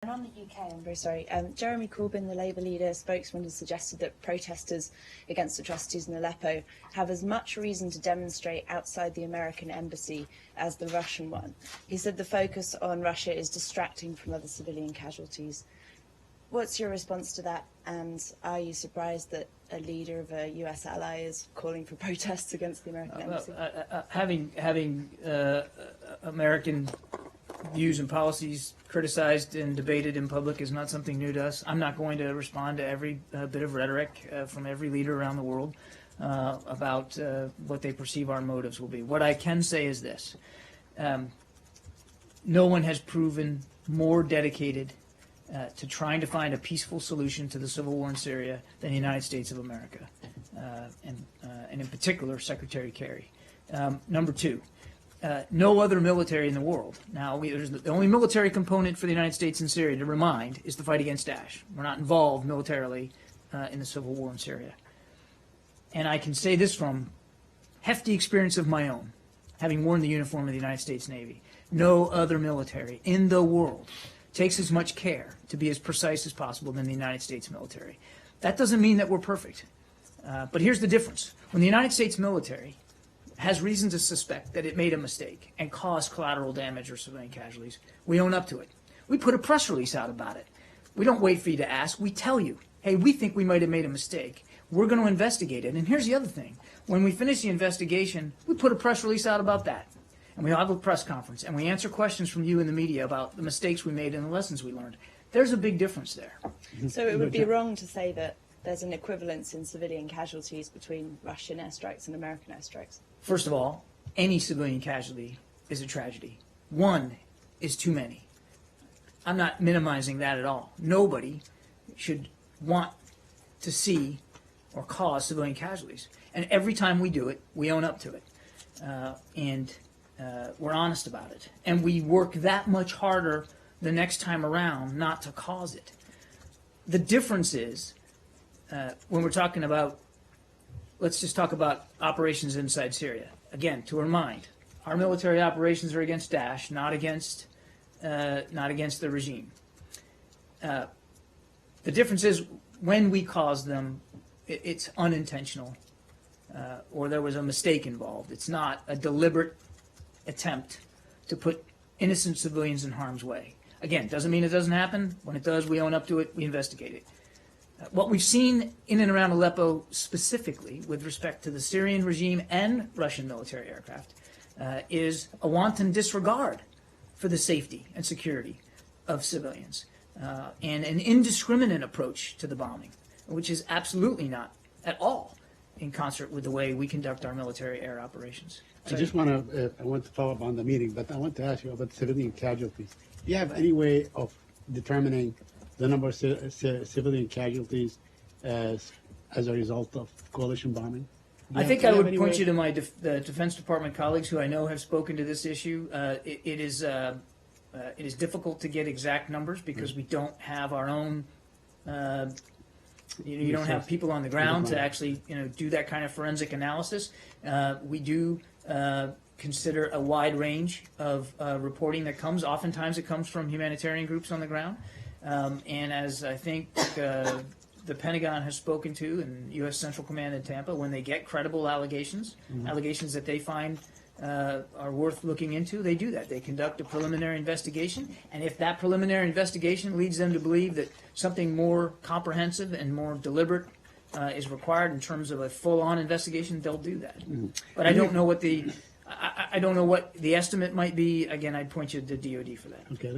And on the UK, I'm very sorry, Jeremy Corbyn, the Labour leader, spokesman, has suggested that protesters against atrocities in Aleppo have as much reason to demonstrate outside the American embassy as the Russian one. He said the focus on Russia is distracting from other civilian casualties. What's your response to that, and are you surprised that a leader of a US ally is calling for protests against the American embassy? Having American views and policies criticized and debated in public is not something new to us. I'm not going to respond to every bit of rhetoric from every leader around the world about what they perceive our motives will be. What I can say is this. No one has proven more dedicated to trying to find a peaceful solution to the civil war in Syria than the United States of America, and in particular Secretary Kerry. Number two, no other military in the world. Now, the only military component for the United States in Syria, to remind, is the fight against Daesh. We're not involved militarily in the civil war in Syria. And I can say this from hefty experience of my own, having worn the uniform of the United States Navy. No other military in the world takes as much care to be as precise as possible than the United States military. That doesn't mean that we're perfect. But here's the difference. When the United States military has reason to suspect that it made a mistake and caused collateral damage or civilian casualties, we own up to it. We put a press release out about it. We don't wait for you to ask. We tell you, hey, we think we might have made a mistake. We're going to investigate it. And here's the other thing. When we finish the investigation, we put a press release out about that. And we have a press conference, and we answer questions from you in the media about the mistakes we made and the lessons we learned. There's a big difference there. So it would be wrong to say that there's an equivalence in civilian casualties between Russian airstrikes and American airstrikes? First of all, any civilian casualty is a tragedy. One is too many. I'm not minimizing that at all. Nobody should want to see or cause civilian casualties. And every time we do it, we own up to it. And we're honest about it. And we work that much harder the next time around not to cause it. The difference is, when we're talking about, let's just talk about operations inside Syria. Again, to remind, our military operations are against Daesh, not against the regime. The difference is when we cause them, it's unintentional, or there was a mistake involved. It's not a deliberate attempt to put innocent civilians in harm's way. Again, doesn't mean it doesn't happen. When it does, we own up to it, we investigate it. What we've seen in and around Aleppo specifically with respect to the Syrian regime and Russian military aircraft is a wanton disregard for the safety and security of civilians and an indiscriminate approach to the bombing, which is absolutely not at all in concert with the way we conduct our military air operations. I want to follow up on the meeting, but I want to ask you about civilian casualties. Do you have any way of determining the number of civilian casualties as a result of coalition bombing? I think I would point you to my the Defense Department colleagues who I know have spoken to this issue. It is difficult to get exact numbers because we don't have our own. You don't have people on the ground to actually do that kind of forensic analysis. We do consider a wide range of reporting that comes. Oftentimes it comes from humanitarian groups on the ground. And as I think the Pentagon has spoken to and U.S. Central Command in Tampa, when they get credible allegations, allegations that they find are worth looking into, they do that. They conduct a preliminary investigation, and if that preliminary investigation leads them to believe that something more comprehensive and more deliberate is required in terms of a full-on investigation, they'll do that. But I don't know what the I don't know what the estimate might be. Again, I'd point you to DoD for that. Okay.